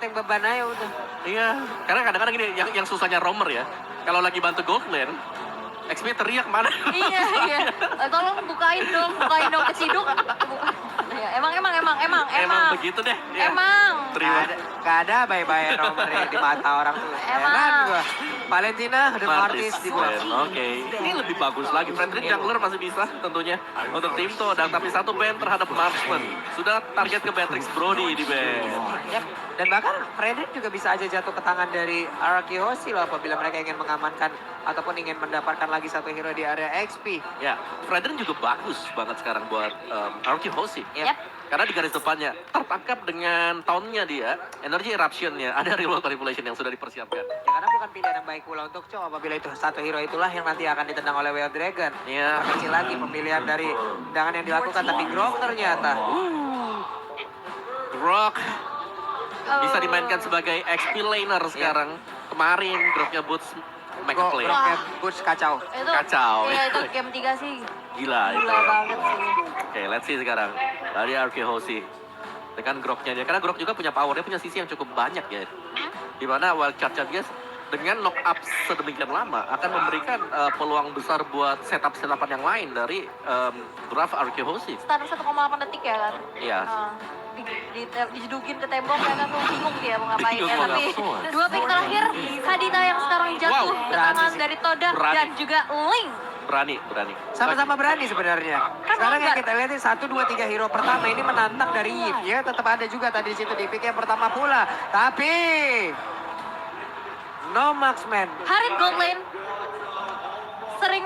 yang beban aja udah. Iya, karena kadang-kadang gini, yang susahnya roamer ya, kalau lagi bantu gold lane, XP teriak mana? Iya, iya. Tolong bukain dong keciduk. Ya, emang. Begitu deh. Ya. Emang. Terima. Gak ada bye-bye romernya di mata orang tuh. Emang. Heran gua. Valentina dan Martis di gua. Oke, ini lebih bagus lagi. Frederick jungler masih bisa tentunya untuk tim tuh. Dan tapi satu ban terhadap Marksman. Sudah target ke Beatrix Brody di ban. Yap. Dan bahkan Frederick juga bisa aja jatuh ke tangan dari Araki Hoshi loh apabila mereka ingin mengamankan ataupun ingin mendapatkan lagi satu hero di area XP. Ya, Frederick juga bagus banget sekarang buat Araki Hoshi. Yap. Karena di garis depannya tertangkap dengan tauntnya dia, energy eruptionnya, ada real manipulation yang sudah dipersiapkan. Ya karena bukan pilihan yang baik pula untuk Cho apabila itu satu hero itulah yang nanti akan ditendang oleh Way of Dragon. Iya. Kecil lagi pemilihan dari tendangan yang dilakukan tapi Grok ternyata. Grok bisa dimainkan sebagai XP laner sekarang. Kemarin Groknya boots McClay. Groknya Boots kacau. Itu, Kacau. Iya, itu game 3 sih. Gila itu. Gila banget sih. Oke, let's see sekarang. Dari Araki Hoshi. Dengan Groknya dia. Karena Grok juga punya power, dia punya sisi yang cukup banyak ya. Dimana wild charge dia dengan knock up sedemikian lama akan memberikan peluang besar buat setup-setupan yang lain dari draft Araki Hoshi. Stun 1,8 detik ya kan? Iya. Dijedukin ke tembok ya kan tuh bingung dia mau ngapain Bingung ya. mau Tapi ngapain. 2 pick terakhir Kadita yang sekarang jatuh Wow, ke tangan sih. dari Toda Berani. dan juga Link. Berani. Sama-sama berani sebenarnya. Sekarang yang kita lihat 1, 2, 3 hero pertama ini menantang dari Yip ya. Tetap ada juga tadi di situ di pick yang pertama pula. Tapi no marksman. Harit Goldlane sering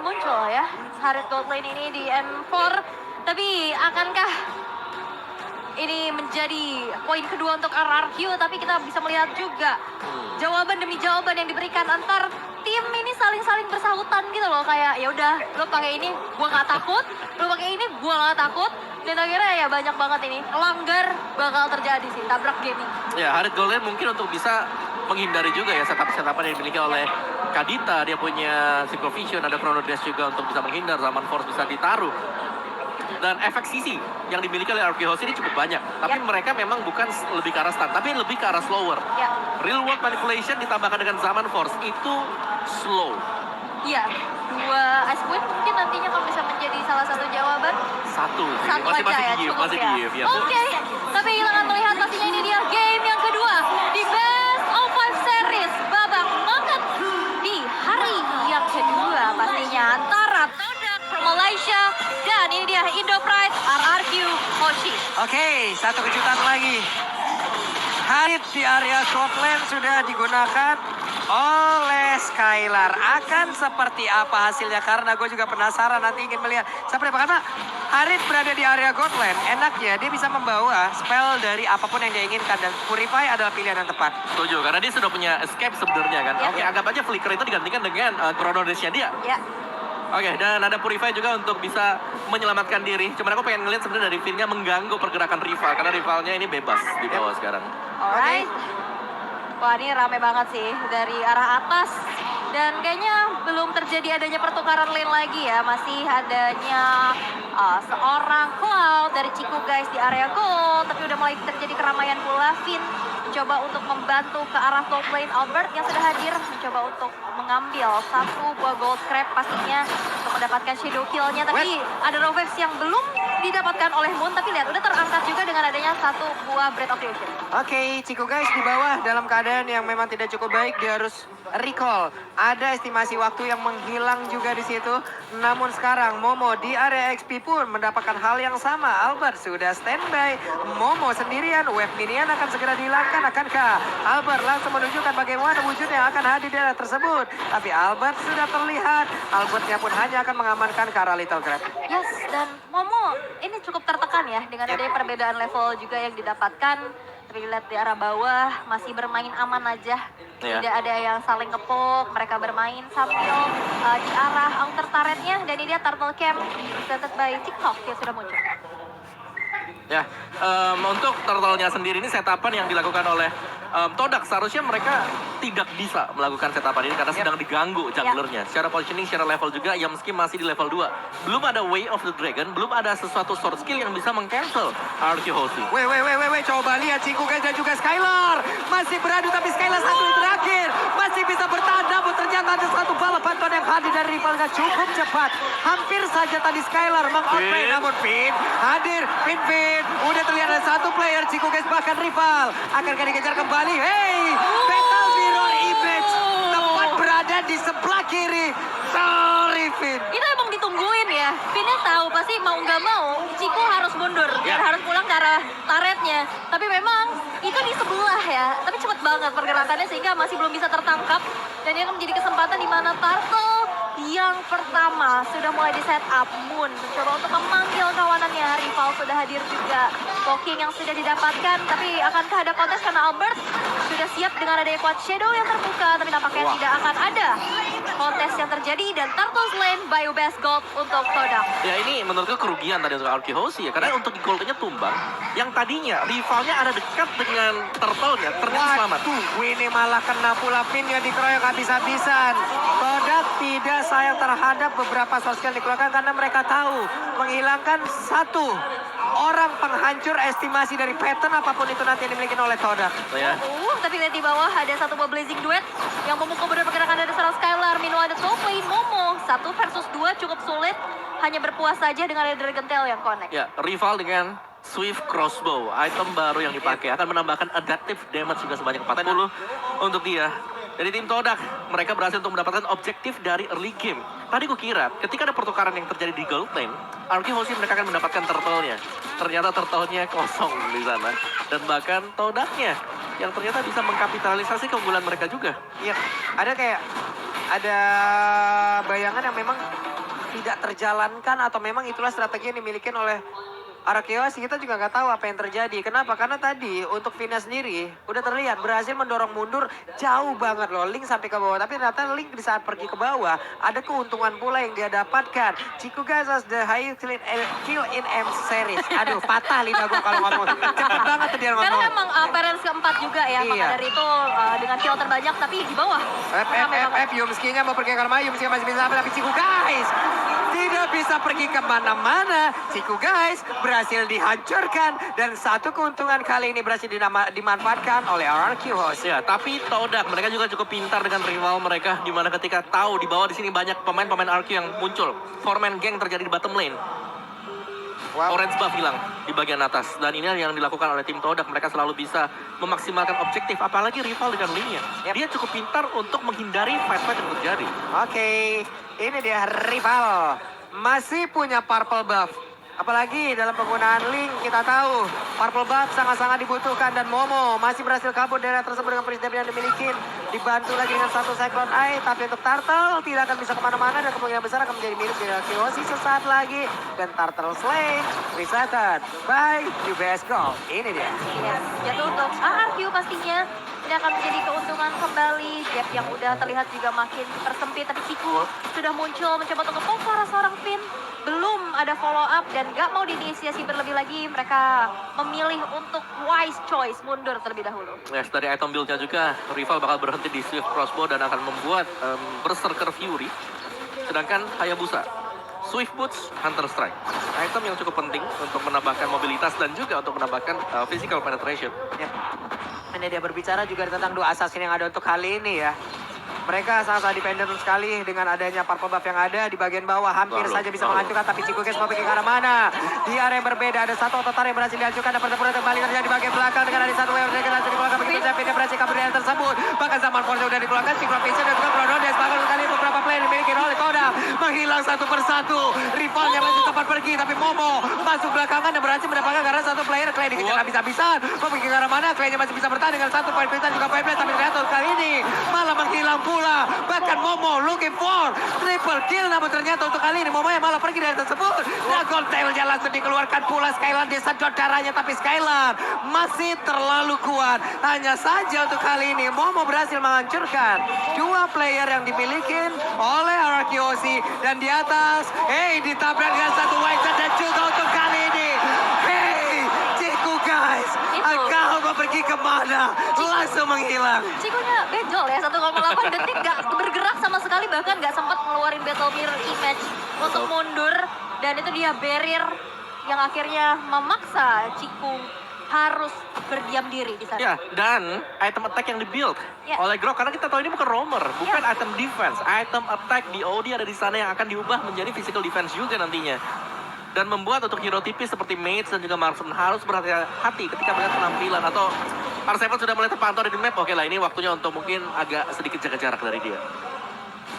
muncul ya. Harit Goldlane ini di N4. Tapi akankah ini menjadi poin kedua untuk RRQ? Tapi kita bisa melihat juga jawaban demi jawaban yang diberikan antar tim ini saling bersahutan gitu loh. Kayak ya udah lo pakai ini gua nggak takut, lo pakai ini gua nggak takut. Dan akhirnya ya banyak banget ini langgar bakal terjadi sih, tabrak gaming. Ya, Harit Golden mungkin untuk bisa menghindari juga ya setup-setupan yang dimiliki oleh Kadita. Dia punya Synchro Vision, ada Chrono Dash juga untuk bisa menghindar, Zaman Force bisa ditaruh. Dan efek sisi yang dimiliki oleh RK Hoshi ini cukup banyak. Tapi mereka memang bukan lebih ke arah stun, tapi lebih ke arah slower. Ya. Real world manipulation ditambahkan dengan Zaman Force itu slow. Iya, 2 Ice Queen mungkin nantinya kalau bisa menjadi salah satu jawaban. Satu Masih masih aja ya, di give, cukup masih ya. di give ya. Oke, tapi hilangan melihat pastinya ini dia game yang kedua di Best of 5 Series babak knockout di hari yang kedua pastinya antara Todak from Malaysia dan ini dia Indo Pride RRQ Hoshi. Oke, satu kejutan lagi. Harit di area Scotland sudah digunakan oleh Skylar. Akan seperti apa hasilnya? Karena gue juga penasaran nanti ingin melihat seperti apa. Karena Harit berada di area Godland. Enaknya dia bisa membawa spell dari apapun yang dia inginkan. Dan Purify adalah pilihan yang tepat. Setuju, karena dia sudah punya escape sebenarnya kan. Ya. Oke, anggap aja Flicker itu digantikan dengan Chrono Dash-nya dia. Ya, Oke, dan ada Purify juga untuk bisa menyelamatkan diri. Cuman aku pengen ngeliat sebenarnya dari Finn-nya mengganggu pergerakan rival. Karena rivalnya ini bebas di bawah sekarang. alright. Wah ini rame banget sih dari arah atas. Dan kayaknya belum terjadi adanya pertukaran lane lagi ya. Masih adanya seorang Cloud dari Ciku guys di area gold. Tapi udah mulai terjadi keramaian pula. Finn mencoba untuk membantu ke arah top lane. Albert yang sudah hadir mencoba untuk mengambil satu buah gold crab pastinya untuk mendapatkan shadow kill-nya. Tapi ada Rovex yang belum didapatkan oleh Moon. Tapi lihat udah terangkat juga dengan adanya satu buah Breath of the Ocean. Oke, Ciku guys di bawah dalam keadaan yang memang tidak cukup baik. Dia harus recall. Ada estimasi waktu yang menghilang juga di situ. Namun sekarang Momo di area XP pun mendapatkan hal yang sama. Albert sudah standby. Momo sendirian. Wave minion akan segera dihilangkan. Akankah Albert langsung menunjukkan bagaimana wujud yang akan hadir di area tersebut? Tapi Albert sudah terlihat. Albertnya pun hanya akan mengamankan ke arah Little Crab. Yes, dan Momo ini cukup tertekan ya dengan adanya perbedaan level juga yang didapatkan. Tapi lihat di arah bawah masih bermain aman aja. Iya. Tidak ada yang saling ngepok, mereka bermain sambil di arah outer turretnya. Dan ini dia Turtle Camp presented by TikTok yang sudah muncul. Ya, untuk turtle-nya sendiri ini setapan yang dilakukan oleh Todak. Seharusnya mereka tidak bisa melakukan setapan ini karena sedang diganggu junglernya. Secara positioning, secara level juga, Yamski masih di level 2. Belum ada Way of the Dragon, belum ada sesuatu sword skill yang bisa meng-cancel RQ Hoshi. Weh, coba lihat Ciku guys dan juga Skylar. masih beradu tapi Skylar satu yang terakhir. Masih bisa bertahan namun ternyata ada satu bala bantuan yang hadir dari rival dengan cukup cepat. Hampir saja tadi Skylar meng-outplay Pin. namun Pin hadir. Pin. Udah terlihat ada satu player Ciku guys bahkan rival. Akankah dikejar kembali? Hey! Battle Mirror Image tepat berada di sebelah kiri. Sorry Pin. Itu emang ditungguin ya. Pinnya tahu pasti mau nggak mau Ciku harus mundur dan harus pulang ke arah turretnya. Tapi memang itu di sebelah ya. Tapi cepet banget pergerakannya sehingga masih belum bisa tertangkap. Dan ini akan menjadi kesempatan di mana Turtle yang pertama sudah mulai di setup. Moon mencoba untuk memanggil kawanannya. Rival sudah hadir juga. Poking yang sudah didapatkan. Tapi akankah ada kontes karena Albert sudah siap dengan ada Quad Shadow yang terbuka. Tapi nampaknya tidak akan ada kontes yang terjadi. Dan Turtles lane bio best gold untuk Todak. Ya ini menurutku kerugian tadi untuk Arky Hoshi ya. Karena untuk goldnya tumbang. Yang tadinya rivalnya ada dekat dengan turtle-nya. Ternyata selamat. Waduh, ini malah kena pula Pinnya dikeroyok habis-habisan. Todak tidak sayang terhadap beberapa sosial dikeluarkan karena mereka tahu menghilangkan satu orang penghancur estimasi dari pattern apapun itu nanti yang dimiliki oleh Todak. Ya. Tapi lihat di bawah ada satu blazing duet yang memukul benar pergerakan dari seorang Skylar. Meanwhile ada Coldplay Momo 1 versus 2 cukup sulit. Hanya berpuas saja dengan ada Dragon Tail yang connect. Ya, rival dengan Swift Crossbow, item baru yang dipakai akan menambahkan adaptive damage juga sebanyak 40 untuk dia. Dari tim Todak, mereka berhasil untuk mendapatkan objektif dari early game. Tadi gue kira ketika ada pertukaran yang terjadi di gold lane, Arky Hoshi mereka akan mendapatkan turtle-nya. Ternyata turtle-nya kosong di sana. Dan bahkan Todaknya yang ternyata bisa mengkapitalisasi keunggulan mereka juga. Iya, ada bayangan yang memang tidak terjalankan atau memang itulah strategi yang dimiliki oleh Arkeos. Kita juga nggak tahu apa yang terjadi. Kenapa? Karena tadi untuk Vina sendiri udah terlihat berhasil mendorong mundur jauh banget loh. Link sampai ke bawah. Tapi ternyata Link di saat pergi ke bawah ada keuntungan pula yang dia dapatkan. Ciku guys as the highest kill in M series. Aduh patah lidah gue kalau ngomong. Cepet banget tuh dia ngomong. Karena memang parents keempat juga ya. Maka Iya. dari itu dengan kill terbanyak tapi di bawah. Yumski-nya mau pergi ke rumah. Yumski masih bisa tapi Ciku guys tidak bisa pergi kemana-mana. Ciku guys berhasil dihancurkan dan satu keuntungan kali ini berhasil dimanfaatkan oleh RRQ Host. Ya, tapi Todak mereka juga cukup pintar dengan rival mereka di mana ketika tahu di bawah di sini banyak pemain-pemain RQ yang muncul. Four-man gang terjadi di bottom lane. Wow. Orange buff hilang di bagian atas dan ini yang dilakukan oleh tim Todak. Mereka selalu bisa memaksimalkan objektif apalagi rival dengan lane-nya. Yep. Dia cukup pintar untuk menghindari fight-fight yang terjadi. Oke, ini dia rival. Masih punya purple buff. Apalagi dalam penggunaan Link kita tahu purple buff sangat-sangat dibutuhkan dan Momo masih berhasil kabur dari tersebut dengan perisdep yang dimiliki. Dibantu lagi dengan satu Cyclone Eye, tapi untuk Turtle tidak akan bisa kemana-mana dan kemungkinan besar akan menjadi milik dari Kyoshi sesaat lagi. Dan Turtle Slay resetted by UBS Gold. Ini dia. Yes, jatuh untuk RRQ pastinya. Ini akan menjadi keuntungan kembali. Gap yang udah terlihat juga makin dipersempit. Tapi Ciku sudah muncul mencoba untuk nge-poke ke arah seorang Pin. Belum ada follow up dan gak mau diinisiasi berlebih lagi. Mereka memilih untuk wise choice, mundur terlebih dahulu. Yes, dari item build-nya juga rival bakal berhenti di Swift Crossbow dan akan membuat Berserker Fury. Sedangkan Hayabusa Swift Boots, Hunter Strike. Item yang cukup penting untuk menambahkan mobilitas dan juga untuk menambahkan physical penetration. Ya. Ini dia berbicara juga tentang dua assassin yang ada untuk kali ini ya. Mereka sangat dependen sekali dengan adanya purple buff yang ada di bagian bawah. Hampir saja bisa menghancurkan, tapi Ciku guys mau pergi ke arah mana? Di area yang berbeda, ada satu otot yang berhasil dihancurkan. Dan pertempuran kembali terjadi di bagian belakang dengan ada satu wave yang berhasil dikeluarkan. Begitu Japin yang berhasil kabur dari area tersebut. Bahkan zaman Forza sudah dikeluarkan, Synchrovision dan juga Chronodes. Bahkan kali beberapa player dimiliki oleh Todak. Menghilang satu persatu. Rivalnya masih sempat pergi, tapi Momo masuk belakangan dan berhasil mendapatkan karena satu player. Clay dikejar habis-habisan. Mau pergi ke arah mana? Claynya masih bisa bertahan dengan satu poin pintar juga poin plus. Tapi ternyata kali ini malah menghilang pula. Bahkan Momo looking for triple kill, namun ternyata untuk kali ini Momo yang malah pergi dari tersebut. Dragon Tail-nya langsung dikeluarkan pula. Skylar disedot darahnya, tapi Skylar masih terlalu kuat. Hanya saja untuk kali ini Momo berhasil menghancurkan dua player yang dimiliki oleh Arakiyoshi. Dan di atas, ditabrak dengan satu white shot dan juga untuk kali ini. Ciku guys, engkau mau pergi kemana? Langsung menghilang. Cikunya benjol ya, 1,8 detik gak bergerak sama sekali. Bahkan gak sempat ngeluarin Battle Mirror Image untuk mundur. Dan itu dia barrier yang akhirnya memaksa Ciku harus berdiam diri di sana. Ya, dan item attack yang di-build Ya. oleh Grok. Karena kita tahu ini bukan roamer, bukan item defense. Item attack di OD ada di sana yang akan diubah menjadi physical defense juga nantinya. Dan membuat untuk hero tipis seperti Mage dan juga Marksman harus berhati-hati ketika melihat penampilan. Atau R7 sudah mulai terpantau di map, oke lah ini waktunya untuk mungkin agak sedikit jaga jarak dari dia.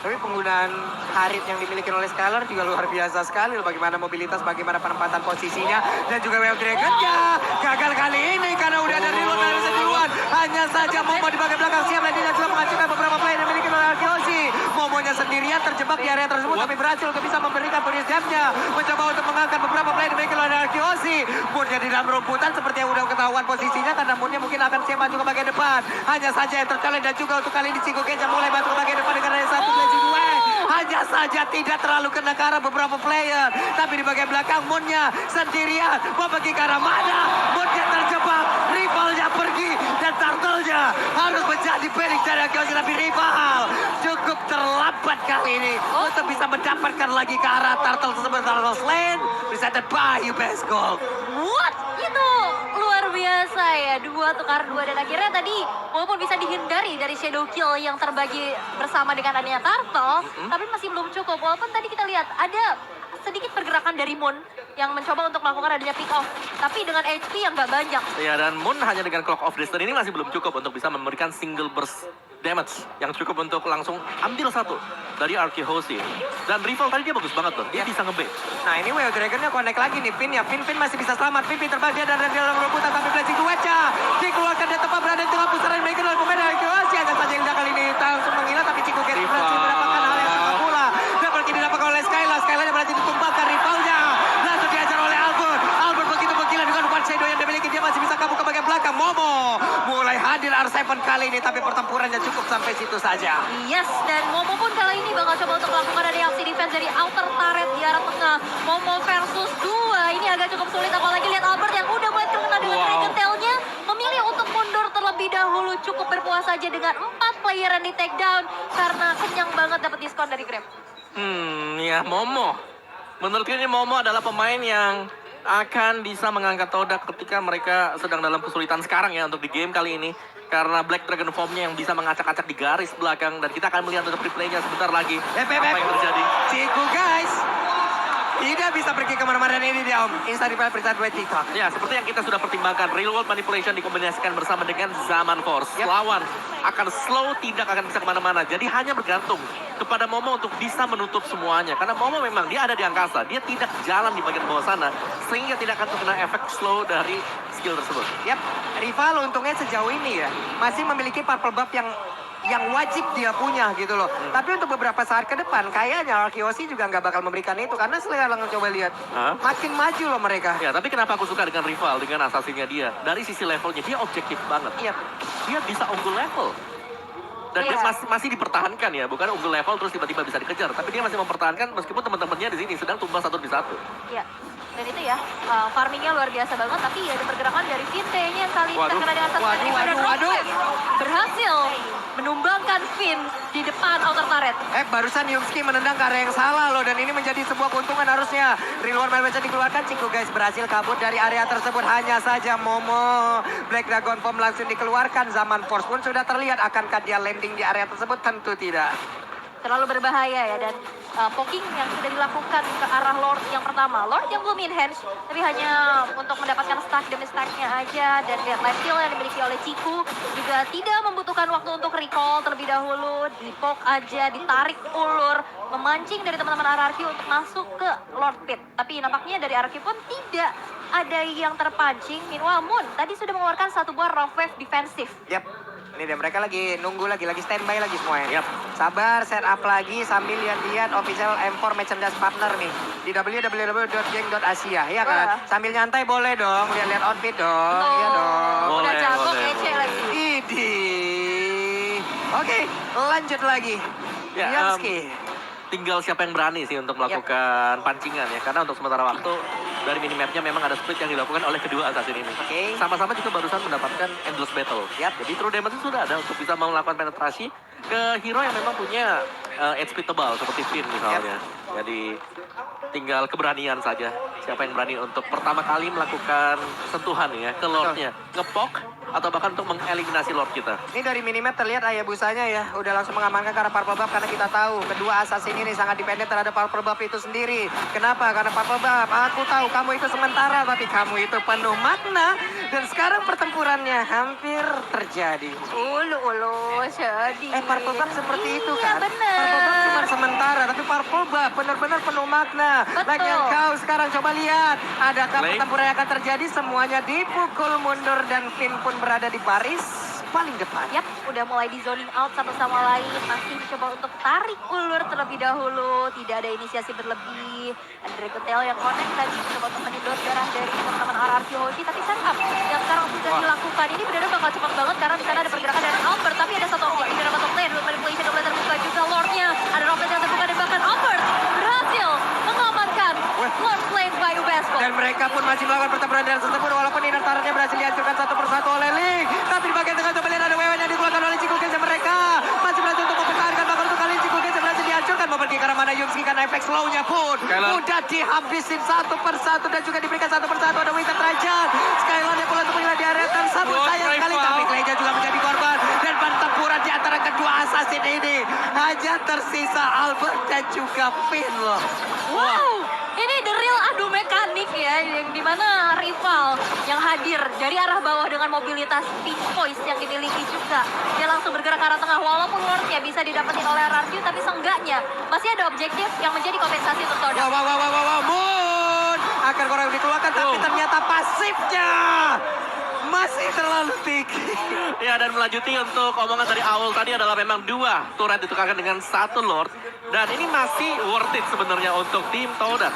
Tapi penggunaan Harit yang dimiliki oleh Skylar juga luar biasa sekali. Bagaimana mobilitas, bagaimana penempatan posisinya. Dan juga Wave Dragon-nya gagal kali ini karena udah ada reload dari duluan. Hanya saja Momo di bagian belakang siap dan tidak juga menghancurkan beberapa player yang dimiliki oleh Arkeosi. Momonya sendirian terjebak di area tersebut tapi berhasil untuk bisa memberikan bonus damage-nya. Mencoba untuk mengangkat beberapa player yang dimiliki oleh Arkeosi. Moonnya di dalam rumputan seperti yang udah ketahuan posisinya karena Moonnya mungkin akan siap maju ke bagian depan. Hanya saja yang terchallenge dan juga untuk kali ini Chico Genja mulai bantu ke bagian depan dengan ada satu hanya saja tidak terlalu kena ke arah beberapa player. Tapi di bagian belakang Moonnya sendirian. Mau pergi ke arah mana? Moonnya terjebak. Rivalnya pergi. Dan Turtle-nya harus menjadi panic dari Arkeosi. Tapi rival cukup terlambat kali ini. Untuk bisa mendapatkan lagi ke arah Turtle tersebut. Turtle Lane. Presented by UBS Gold. What? Itu luar biasa ya. 2 tukar 2 dan akhirnya tadi walaupun bisa dihindari dari shadow kill yang terbagi bersama dengan adanya Turtle, tapi masih belum cukup. Walaupun tadi kita lihat ada sedikit pergerakan dari Moon yang mencoba untuk melakukan adanya pick off, tapi dengan HP yang gak banyak. Ya, dan Moon hanya dengan Clock of Destiny ini masih belum cukup untuk bisa memberikan single burst damage yang cukup untuk langsung ambil satu dari Arkeosi. Dan rival tadi dia bagus banget loh, dia bisa nge-bait. Nah ini Wave Dragon-nya connect lagi nih Pin ya. Pin masih bisa selamat. Pin terbang dia dari dalam rebutan tapi Blazing Duetnya dikeluarkan dan tepat berada di tengah pusaran yang dimiliki oleh pemain Arkeosi. Hanya saja yang kali ini langsung menghilang tapi Chico Genja berhasil mendapatkan hal yang sama pula. Dan berarti didapatkan oleh Skylar. Skylarnya berhasil ditumpahkan rivalnya. Langsung diajar oleh Albert. Albert begitu menggila dengan one shadow yang dimiliki. Dia masih bisa kabur ke bagian belakang. Momo mulai hadir R7 kali ini tapi pertempurannya cukup sampai situ saja. Yes, dan Momo pun kali ini bakal coba untuk melakukan ada aksi defense dari outer turret di arah tengah. Momo versus 2, ini agak cukup sulit apalagi lihat Albert yang udah mulai terkena dengan Dragon Tail-nya. Memilih untuk mundur terlebih dahulu, cukup berpuas saja dengan 4 player yang di take down karena kenyang banget dapat diskon dari Grab. Ya Momo. Menurutku ini Momo adalah pemain yang akan bisa mengangkat toda ketika mereka sedang dalam kesulitan sekarang ya untuk di game kali ini. Karena Black Dragon Form-nya yang bisa mengacak-acak di garis belakang. Dan kita akan melihat untuk replay-nya sebentar lagi. Apa yang terjadi. Ciku guys. Tidak bisa pergi kemana-mana dan ini dia Om. Insta replay present by TikTok. Ya, seperti yang kita sudah pertimbangkan, real world manipulation dikombinasikan bersama dengan Zaman Force. Lawan akan slow, tidak akan bisa kemana-mana. Jadi hanya bergantung kepada Momo untuk bisa menutup semuanya. Karena Momo memang dia ada di angkasa, dia tidak jalan di bagian bawah sana, sehingga tidak akan terkena efek slow dari skill tersebut. Yap, rival untungnya sejauh ini ya masih memiliki purple buff yang wajib dia punya gitu loh. Tapi untuk beberapa saat ke depan kayaknya Arkeosi juga nggak bakal memberikan itu karena sekarang coba lihat makin maju loh mereka. Ya, tapi kenapa aku suka dengan rival, dengan assassinnya dia? Dari sisi levelnya dia objektif banget. Iya. Dia bisa unggul level. Dan dia masih dipertahankan ya, bukan unggul level terus tiba-tiba bisa dikejar. Tapi dia masih mempertahankan meskipun teman-temannya di sini sedang tumbang satu demi satu. Iya. Dan itu ya, farmingnya luar biasa banget, tapi ada pergerakan dari Finn kayaknya yang kali ini terkena dengan satu waduh. Berhasil menumbangkan Finn di depan outer turret. Barusan Yumski menendang ke area yang salah loh dan ini menjadi sebuah keuntungan harusnya. Real World bisa dikeluarkan, Ciku guys berhasil kabur dari area tersebut. Hanya saja Momo Black Dragon Form langsung dikeluarkan. Zaman Force pun sudah terlihat, akankah dia landing di area tersebut? Tentu tidak. Terlalu berbahaya ya, dan poking yang sudah dilakukan ke arah Lord yang pertama. Lord yang belum in hand, tapi hanya untuk mendapatkan stack demi stacknya aja. Dan lihat life steal yang dimiliki oleh Ciku juga tidak membutuhkan waktu untuk recall terlebih dahulu. Dipok aja, ditarik ulur, memancing dari teman-teman RRQ untuk masuk ke Lord Pit. Tapi nampaknya dari RRQ pun tidak ada yang terpancing. Meanwhile Moon tadi sudah mengeluarkan satu buah rough wave defensif. Yap. Ini dia mereka lagi nunggu lagi standby lagi semuanya. Yap. Sabar, set up lagi sambil lihat-lihat official M4 merchandise partner nih di www.geng.asia ya kan. Sambil nyantai boleh dong, lihat-lihat outfit dong. Iya dong. Udah jago boleh. kece lagi. Idih. Oke, lanjut lagi. Ya, Yamski. tinggal siapa yang berani sih untuk melakukan pancingan ya. Karena untuk sementara waktu dari minimapnya memang ada split yang dilakukan oleh kedua assassin ini. Oke. Sama-sama juga barusan mendapatkan endless battle. Jadi true damage itu sudah ada untuk bisa melakukan penetrasi ke hero yang memang punya HP tebal seperti Finn misalnya. Jadi tinggal keberanian saja. Siapa yang berani untuk pertama kali melakukan sentuhan ya ke Lordnya. Ngepok atau bahkan untuk mengeliminasi Lord kita. Ini dari minimap terlihat Hayabusanya ya, udah langsung mengamankan karena Purple Buff karena kita tahu kedua assassin ini sangat dependen terhadap Purple Buff itu sendiri. Kenapa? Karena Purple Buff, aku tahu kamu itu sementara tapi kamu itu penuh makna dan sekarang pertempurannya hampir terjadi. Ulu, sedih. Purple Buff seperti itu Iya, kan? bener. Purple Buff cuma sementara tapi Purple Buff benar-benar penuh makna. Betul. Lagian kau sekarang coba lihat, adakah Play. pertempuran yang akan terjadi? Semuanya dipukul mundur dan Finn pun berada di baris paling depan. Yap, udah mulai di zoning out satu sama lain. Masih coba untuk tarik ulur terlebih dahulu. Tidak ada inisiasi berlebih. Andre Ketel yang connect tadi coba untuk menyedot darah dari teman-teman RRQ Hoshi. Tapi setup yang sekarang sudah dilakukan ini benar-benar bakal cepat banget karena di sana ada pergerakan dari Albert. Tapi ada satu objektif di dalam top lane. Manipulation udah mulai terbuka juga Lordnya. Ada Robert yang terbuka dan bahkan Albert berhasil mengamankan Lord played by Ubesco. Dan mereka pun masih melakukan pertempuran dalam tersebut walaupun inner turretnya berhasil dihancurkan satu persatu oleh Link. Tapi di bagian tengah coba lihat ada wewen yang dikeluarkan oleh Chico Gaze mereka. Masih berhasil untuk mempertahankan bahkan untuk kali ini Chico Gaze berhasil dihancurkan. Mau pergi ke arah mana Yumski karena efek slow-nya pun udah dihabisin satu persatu dan juga diberikan satu persatu ada Witan Trajan. Skylar yang pulang untuk menghilangkan di area tersebut sayang sekali tapi Kleja juga menjadi korban dan pertempuran di antara kedua assassin ini hanya tersisa Albert dan juga Finn loh. Wow, ini the real adu mekanik ya, yang dimana rival yang hadir dari arah bawah dengan mobilitas Pink Voice yang dimiliki juga. Dia langsung bergerak ke arah tengah, walaupun Lordnya bisa didapetin oleh RRQ, tapi seenggaknya masih ada objektif yang menjadi kompensasi untuk Todak. Wow, Moon! Akan korang dikeluarkan, tapi ternyata pasifnya masih terlalu tinggi. Ya, dan melanjuti untuk omongan dari awal tadi adalah memang 2 turret ditukarkan dengan 1 Lord. Dan ini masih worth it sebenarnya untuk tim Todak.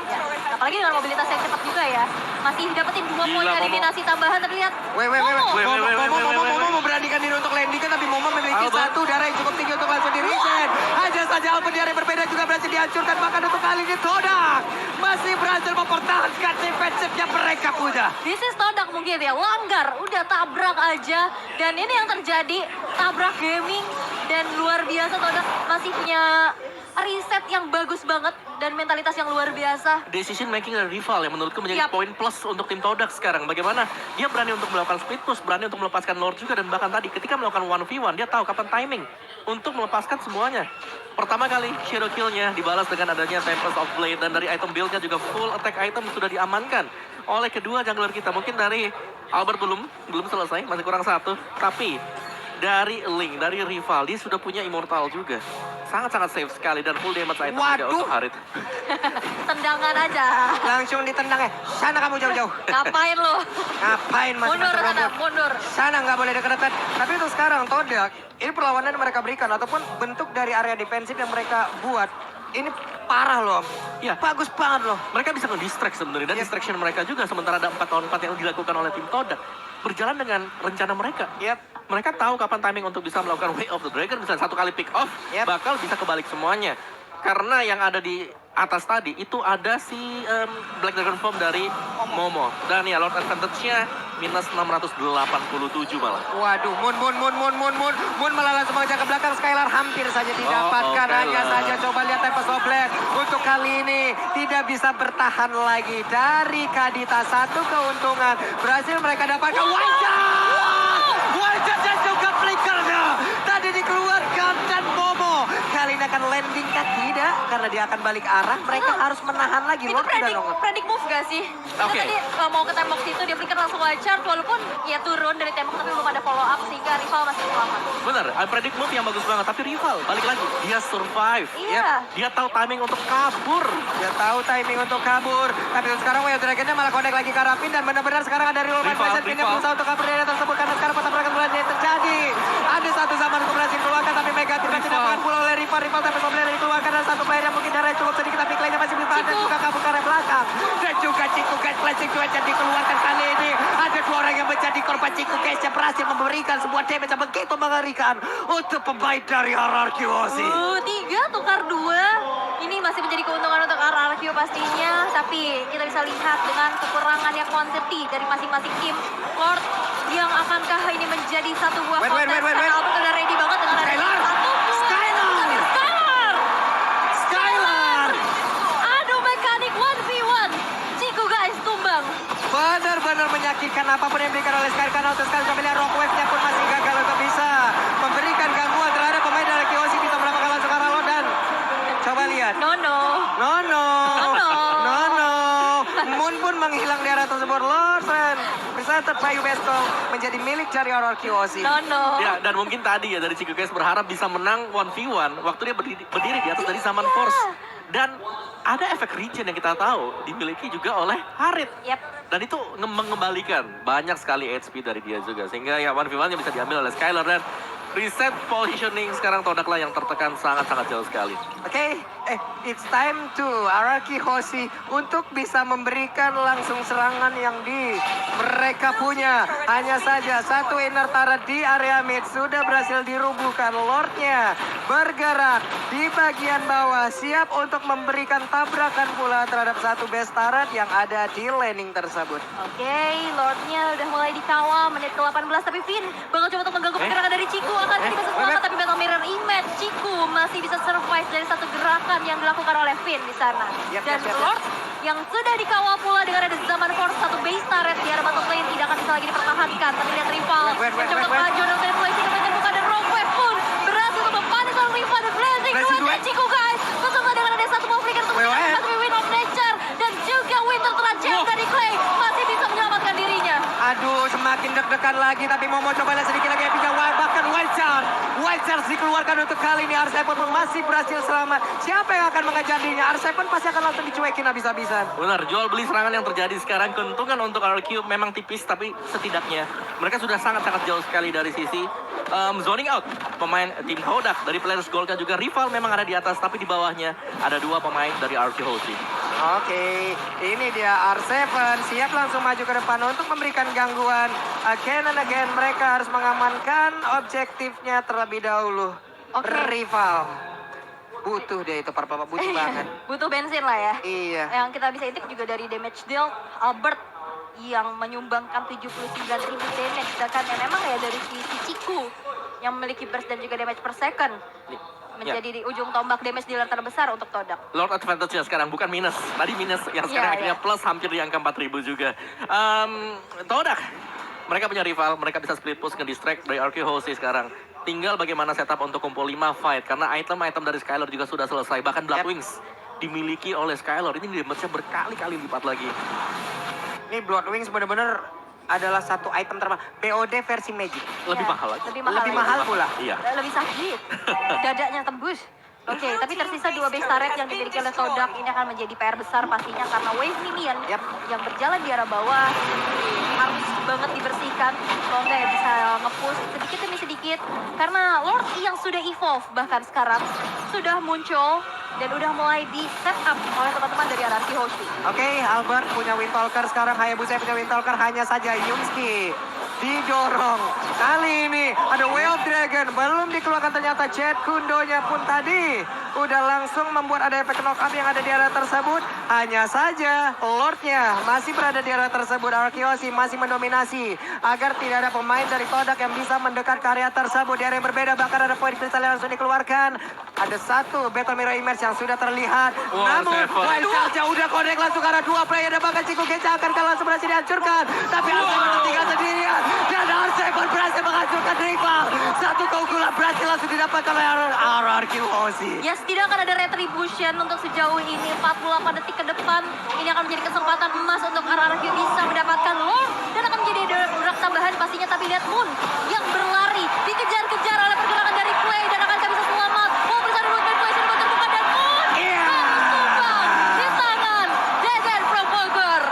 Ya, apalagi dengan mobilitas yang cepat juga ya. Masih dapetin 2 poin Gila, Momo. eliminasi tambahan, terlihat. Momo memberanikan diri untuk landing kan, tapi Momo memiliki Albert. satu darah yang cukup tinggi untuk langsung di reset. Hanya saja Albert di area berbeda juga berhasil dihancurkan, bahkan untuk kali ini Todak masih berhasil mempertahankan defensifnya mereka punya. This is Todak mungkin ya, langgar, udah tabrak aja. Dan ini yang terjadi, tabrak gaming. Dan luar biasa Todak masih punya riset yang bagus banget dan mentalitas yang luar biasa. Decision making dari rival yang menurutku menjadi Yap. poin plus untuk tim Todak sekarang. Bagaimana dia berani untuk melakukan split push, berani untuk melepaskan Lord juga, dan bahkan tadi ketika melakukan 1v1 dia tahu kapan timing untuk melepaskan semuanya. Pertama kali shadow kill-nya dibalas dengan adanya Tempest of Blade, dan dari item build-nya juga full attack item sudah diamankan oleh kedua jungler kita. Mungkin dari Albert belum selesai, masih kurang 1, tapi dari Link, dari rival, dia sudah punya Immortal juga. Sangat-sangat safe sekali dan full damage item juga Waduh. untuk Harit. Tendangan aja. Langsung ditendang ya. Sana kamu jauh-jauh. Ngapain lo? Ngapain masih Mundur masuk sana, rumput? mundur. Sana nggak boleh dekat-dekat. Tapi untuk sekarang Todak, ini perlawanan yang mereka berikan ataupun bentuk dari area defensif yang mereka buat. Ini parah loh. Ya. Bagus banget loh. Mereka bisa nge-distract sebenarnya, dan Yep. distraction mereka juga sementara ada 4 lawan 4 yang dilakukan oleh tim Todak berjalan dengan rencana mereka. Yap. Mereka tahu kapan timing untuk bisa melakukan Way of the Dragon, misalnya 1 kali pick off, Yep. bakal bisa kebalik semuanya. Karena yang ada di atas tadi, itu ada si Black Dragon Form dari Momo. Dan ya, Lord Advantage-nya minus 687 malah. Waduh, Moon malah langsung mengajak ke belakang. Skylar hampir saja didapatkan. Skylar. Hanya saja coba lihat Tempest of Blade. Untuk kali ini tidak bisa bertahan lagi. Dari Kadita, satu keuntungan. Berhasil mereka dapatkan. Wajah dan juga flickernya. Tadi dikeluarkan dan Momo. Kali ini akan landing kan? Tidak, karena dia akan balik arah. Mereka harus menahan lagi. Itu Lord sudah nongol. predik move gak sih? Karena Oke. tadi mau ke tembok situ, dia flicker langsung wide charge, walaupun ya turun dari tembok tapi belum ada follow up sehingga rival masih selamat. Bener, predict move yang bagus banget, tapi rival balik lagi, dia survive. Iya. Dia tahu timing untuk kabur. Dia tahu timing untuk kabur. Tapi sekarang Way of Dragon-nya malah connect lagi ke arah Finn. Dan benar-benar sekarang ada real man Rival, present. Finn yang rival. berusaha untuk kabur dari area tersebut. Karena sekarang pertempuran mulai terjadi. Ada satu zaman untuk berhasil keluarkan. Tapi Mega tidak didapatkan pula oleh rival. Rival tapi kemudian dikeluarkan. Dan satu player yang mungkin darah cukup sedikit. Tapi Claynya masih bertahan dan juga kabur ke arah belakang. Dan juga Chico Guys flashing to yang dikeluarkan kali ini. Ada 2 orang yang menjadi korban. Chico Guys yang berhasil memberikan sebuah damage yang begitu mengerikan. Untuk pemain dari RRQ Aussie. 3 tukar 2. Ini masih menjadi keuntungan untuk RRQ pastinya. Tapi kita bisa lihat dengan kekurangan yang quantity dari masing-masing tim. Lord yang akankah ini menjadi satu buah Wait. konten. Karena Albert udah ready banget dengan ada Skylar! satu. Skylar! Skylar! apapun yang diberikan oleh Sky Canal. Sekali kembali Rock Wave-nya pun masih gagal untuk bisa memberikan gangguan terhadap pemain dari Kiyoshi. Bisa mendapatkan langsung arah lo dan coba lihat. No. Moon pun menghilang di area tersebut. Lorsen bisa terpayu Bestol menjadi milik dari Aurora Kiyoshi. No. Ya, dan mungkin tadi ya dari Chico Guys berharap bisa menang 1v1 waktu dia berdiri di atas dari Zaman Force. Dan ada efek regen yang kita tahu dimiliki juga oleh Harit. Yap. Dan itu mengembalikan banyak sekali HP dari dia juga. Sehingga ya 1v1 yang bisa diambil oleh Skylar. Dan reset positioning sekarang Todak lah yang tertekan sangat-sangat jauh sekali. Oke, it's time to Aurora Kiyoshi untuk bisa memberikan langsung serangan yang mereka punya. Hanya saja satu inner turret di area mid sudah berhasil dirubuhkan. Lordnya bergerak di bagian bawah, siap untuk memberikan tabrakan pula terhadap satu base turret yang ada di landing tersebut. Oke, Lordnya udah mulai dikawal menit ke-18, tapi Finn bakal coba untuk mengganggu pergerakan dari Chico. Akan bisa selamat, tapi Battle Mirror Image Chico masih bisa survive dari satu gerakan yang dilakukan oleh Finn di sana. Dan Lord yang sudah dikawal pula dengan ada Zaman Force, satu base turret di arah bottom lane tidak akan bisa lagi dipertahankan. Tapi lihat rival mencoba maju dan manipulasi ke bagian buka, dan Rock Wave pun berhasil untuk membanis oleh rival dan Blazing Duet Chico guys. Langsung dengan ada satu ball flicker untuk menyelamatkan, tapi Wind of Nature dan juga Winter Traject dari Clay masih bisa menyelamatkan dirinya. Aduh, semakin deg-degan lagi, tapi mau coba lihat sedikit lagi Epica. Bahkan Wild Charge dikeluarkan untuk kali ini. R7 pun masih berhasil selamat. Siapa yang akan mengejar dirinya? R7 pasti akan langsung dicuekin habis-habisan. Benar, jual beli serangan yang terjadi sekarang. Keuntungan untuk RQ memang tipis, tapi setidaknya mereka sudah sangat-sangat jauh sekali dari sisi zoning out. Pemain tim Todak dari Players Gold juga rival memang ada di atas, tapi di bawahnya ada dua pemain dari RQ Hoshi. Oke, ini dia R7 siap langsung maju ke depan untuk memberikan gangguan. Again and again mereka harus mengamankan objektifnya terlebih dahulu. Rival. Butuh dia itu, Papa, butuh banget. Butuh bensin lah ya. Iya. Yang kita bisa intip juga dari damage deal, Albert yang menyumbangkan 79.000 damage. Sedangkan ya memang ya dari sisi Chico yang memiliki burst dan juga damage per second. Menjadi di ujung tombak damage dealer terbesar untuk Todak. Lord advantage-nya sekarang bukan minus. Tadi minus yang sekarang akhirnya plus hampir di angka 4.000 juga. Todak, mereka punya rival, mereka bisa split push nge-distract dari RQ Hoshi sekarang. Tinggal bagaimana setup untuk kumpul 5 fight. Karena item-item dari Skylar juga sudah selesai. Bahkan Black Wings dimiliki oleh Skylar. Ini damage-nya berkali-kali lipat lagi. Ini Blood Wings benar-benar adalah satu item termahal. BOD versi Magic. Lebih mahal lagi. Lebih mahal pula. Iya. Lebih sakit. Dadanya tembus. Oke, tapi tersisa dua base turret yang dimiliki oleh Todak. Ini akan menjadi PR besar pastinya karena wave minion yang berjalan di arah bawah harus banget dibersihkan. Kalau enggak ya bisa nge-push sedikit demi sedikit. Karena Lord yang sudah evolve bahkan sekarang sudah muncul dan udah mulai di set up oleh teman-teman dari RRQ Hoshi. Oke, Albert punya Windtalker sekarang. Hayabusa punya Windtalker, hanya saja Yumski didorong. Kali ini ada Way of Dragon, belum dikeluarkan ternyata Jet Kundonya pun tadi udah langsung membuat ada efek knock up yang ada di area tersebut. Hanya saja Lordnya masih berada di area tersebut. Arkeosi masih mendominasi agar tidak ada pemain dari Todak yang bisa mendekat ke area tersebut. Di area yang berbeda bahkan ada poin kristal yang langsung dikeluarkan. Ada satu Battle Mirror Image yang sudah terlihat. Namun Wild Charge udah connect langsung ke arah dua player dan bahkan Chico Gecha akan langsung berhasil dihancurkan. Tapi Arseven tertinggal sendirian dan Arseven berhasil menghancurkan rival. Satu keunggulan berhasil langsung didapatkan oleh RRQ Hoshi. Yes, tidak akan ada retribution untuk sejauh ini. 48 detik ke depan ini akan menjadi kesempatan emas untuk RRQ bisa mendapatkan Lord dan akan menjadi drag tambahan pastinya. Tapi lihat Moon yang berlari dikejar-kejar oleh pergerakan dari Clay dan akan bisa selamat. Oh, bisa di root manipulation terbuka dan Moon tumbang di tangan Degen from Bogor.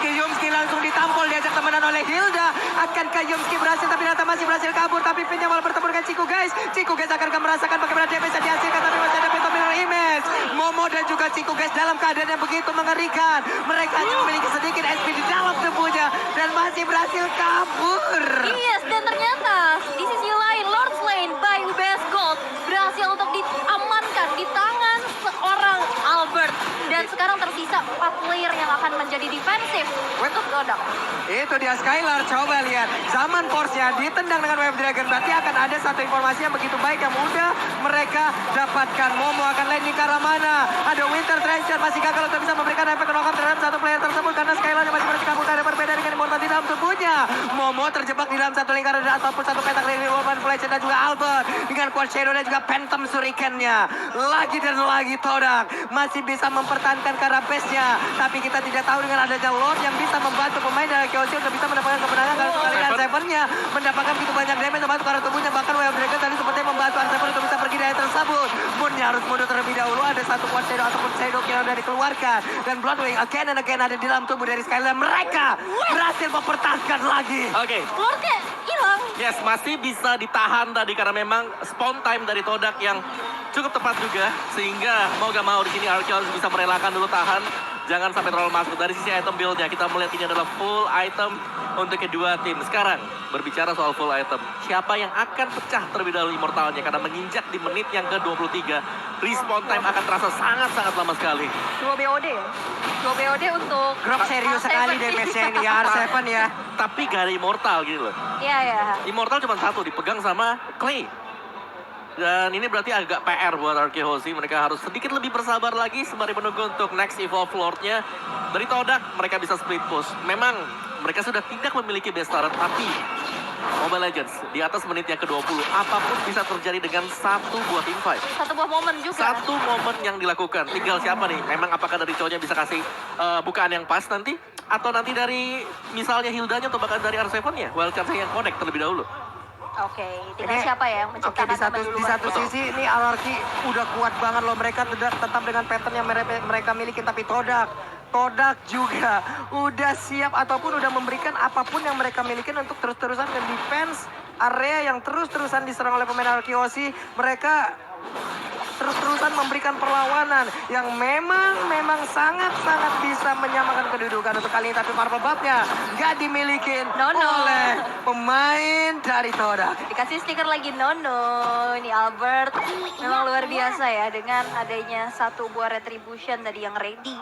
Yumski langsung ditampol, diajak temenan oleh Hilda. Akankah Yumski berhasil tapi ternyata masih berhasil kabur. Tapi Pinnya malah bertemu dengan Chico Guys. Chico Guys akan merasakan bagaimana dia bisa dihasilkan, tapi masih ada Battle Mirror Image. Momo dan juga Chico Guys dalam keadaan yang begitu mengerikan. Mereka hanya memiliki sedikit SP di dalam tubuhnya dan masih berhasil kabur. Yes, dan ternyata di sisi lain Lord's Lane by UBS Gold berhasil untuk diamankan di tangan seorang Albert. Dan sekarang tersisa 4 player yang akan menjadi defensif untuk Todak. Itu dia Skylar, coba lihat. Zaman Force-nya ditendang dengan Wave Dragon. Berarti akan ada satu informasi yang begitu baik yang mudah mereka dapatkan. Momo akan landing ke arah mana? Ada Winter Treasure masih gagal untuk bisa memberikan efek knock up terhadap satu player tersebut. Karena Skylar masih berhasil kabur dari berbeda dengan Immortal di dalam tubuhnya. selanjutnya. Momo terjebak di dalam satu lingkaran ataupun satu petak dari Woman Fletcher dan juga Albert. Dengan Quad Shadow dan juga Phantom Shuriken-nya. Lagi dan lagi Todak masih bisa mempertahankan karena base-nya. Tapi kita tidak tahu dengan adanya Lord yang bisa membantu pemain dari Kyoshi untuk bisa mendapatkan kemenangan. Kalau sekali Seven-nya mendapatkan begitu banyak damage membantu karena tubuhnya. Bahkan Wave Dragon tadi sepertinya membantu Seven untuk bisa pergi dari tersebut. Moonnya harus mundur terlebih dahulu. Ada satu Quad Shadow ataupun Shadow Kill yang dikeluarkan. Dan Bloodwing again and again ada di dalam tubuh dari Skylar. Mereka berhasil mempertahankan lagi. Oke. Lordnya hilang. Yes, masih bisa ditahan tadi karena memang spawn time dari Todak yang cukup tepat juga. Sehingga mau gak mau di sini Archeon bisa merelakan dulu tahan. Jangan sampai terlalu masuk. Dari sisi item build-nya kita melihat ini adalah full item untuk kedua tim. Sekarang berbicara soal full item. Siapa yang akan pecah terlebih dahulu immortalnya? Karena menginjak di menit yang ke-23. Respawn time akan terasa sangat-sangat lama sekali. 2 BOD ya? 2 BOD untuk... Grok serius sekali damage-nya ini ya R7 ya. Tapi gak ada immortal gitu loh. Iya, ya. Immortal cuma satu, dipegang sama Clay. Dan ini berarti agak PR buat Arkehosi. Mereka harus sedikit lebih bersabar lagi sembari menunggu untuk next evolve Lord-nya. Dari Todak, mereka bisa split push. Memang mereka sudah tidak memiliki best turret, tapi Mobile Legends di atas menit yang ke-20. Apapun bisa terjadi dengan satu buah team fight. Satu buah momen juga. Satu momen yang dilakukan. Tinggal siapa nih? Memang apakah dari cowoknya bisa kasih bukaan yang pas nanti? Atau nanti dari misalnya Hildanya atau bahkan dari R7-nya? Well, chance yang connect terlebih dahulu. Oke, tinggal Ini- siapa ya yang Oke, menciptakan di satu, momen di duluan. satu sisi ini Alarki udah kuat banget loh. Mereka tetap dengan pattern yang mereka miliki. Tapi Todak juga udah siap ataupun udah memberikan apapun yang mereka miliki untuk terus-terusan ke defense area yang terus-terusan diserang oleh pemain Arkehosi. Mereka terus-terusan memberikan perlawanan yang memang sangat-sangat bisa menyamakan kedudukan untuk kali ini. Tapi Marvel Bab-nya nggak dimiliki No. oleh pemain dari Todak. Dikasih stiker lagi Nono. Ini Albert memang luar biasa ya dengan adanya satu buah retribution tadi yang ready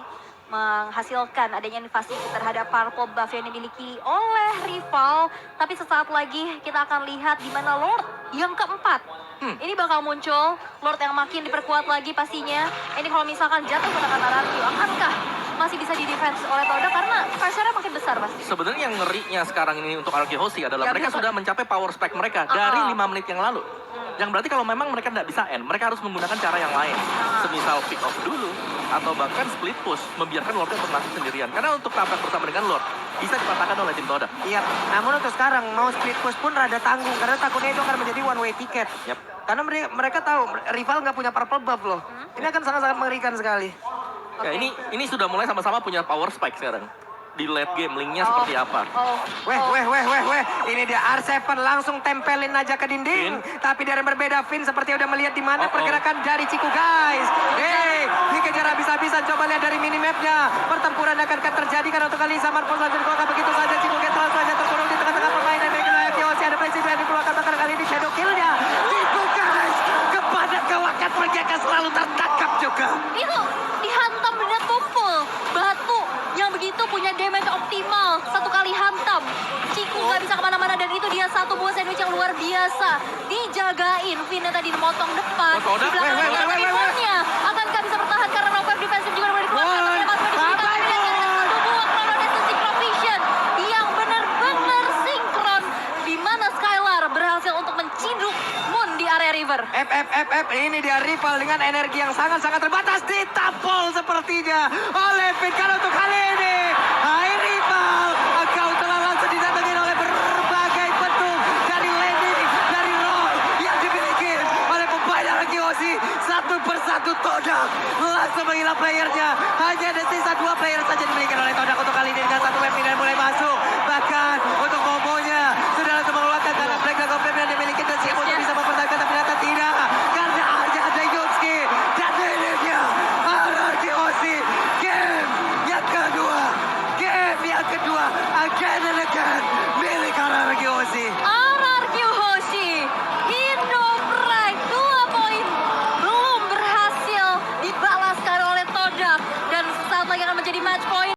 menghasilkan adanya invasi terhadap purple buff yang dimiliki oleh rival. Tapi sesaat lagi kita akan lihat di mana Lord yang keempat. Ini bakal muncul Lord yang makin diperkuat lagi pastinya. Ini kalau misalkan jatuh ke tangan Aranti, akankah masih bisa di-defense oleh Todak karena pressure-nya makin besar pasti. Sebenarnya yang ngerinya sekarang ini untuk Arkehosi adalah Ya, mereka bisa. sudah mencapai power spike mereka dari 5 menit yang lalu. Yang berarti kalau memang mereka tidak bisa end, mereka harus menggunakan cara yang lain. Semisal pick off dulu, atau bahkan split push, membiarkan Lordnya untuk mati sendirian. Karena untuk tampil bersama dengan Lord, bisa dipatahkan oleh tim Todak. Iya, namun untuk sekarang mau split push pun rada tanggung karena takutnya itu akan menjadi one way ticket. Yap. Karena mereka tahu rival nggak punya purple buff loh. Ini akan sangat-sangat mengerikan sekali. Ya, ini sudah mulai sama-sama punya power spike sekarang. Di late game, linknya Oh. seperti apa. Weh. Ini dia R7 langsung tempelin aja ke dinding. Tapi dari berbeda, Finn seperti udah melihat di mana pergerakan dari Ciku guys. Hey, dikejar habis-habisan. Coba lihat dari minimapnya. Pertempuran akan terjadi karena untuk kali Saman pun langsung dikeluarkan begitu saja. Ciku guys langsung saja terkurung di tengah-tengah permainan. Dari Kyoshi ada presiden yang dikeluarkan bahkan kali ini shadow kill-nya. Ciku guys kepada kawakan mereka akan selalu tertangkap juga. Itu dihantam benda tumpul. Batu yang begitu punya damage optimal. Satu kali hantam. Ciku nggak bisa kemana-mana dan itu dia satu buah sandwich yang luar biasa. Dijagain. Vinnya tadi memotong depan. Oh, Todak. Di belakang Weh. tapi Vinnya akankah bisa bertahan karena Rover defensif juga boleh dikeluarkan. Woi, Tapi dapat apa modifikasi itu? dan satu buah Chrono Death Synchrovision yang benar-benar sinkron. Di mana Skylar berhasil untuk menciduk Moon di area river. F, ini dia rival dengan energi yang sangat-sangat terbatas ditampol sepertinya oleh Finn. Kalau untuk kali ini, hai rival, kau telah langsung didatengin oleh berbagai bentuk dari landing, dari roll yang dimiliki oleh pemain Arkehosi. Satu persatu Todak langsung menghilang playernya. Hanya ada sisa 2 player saja dimiliki oleh Todak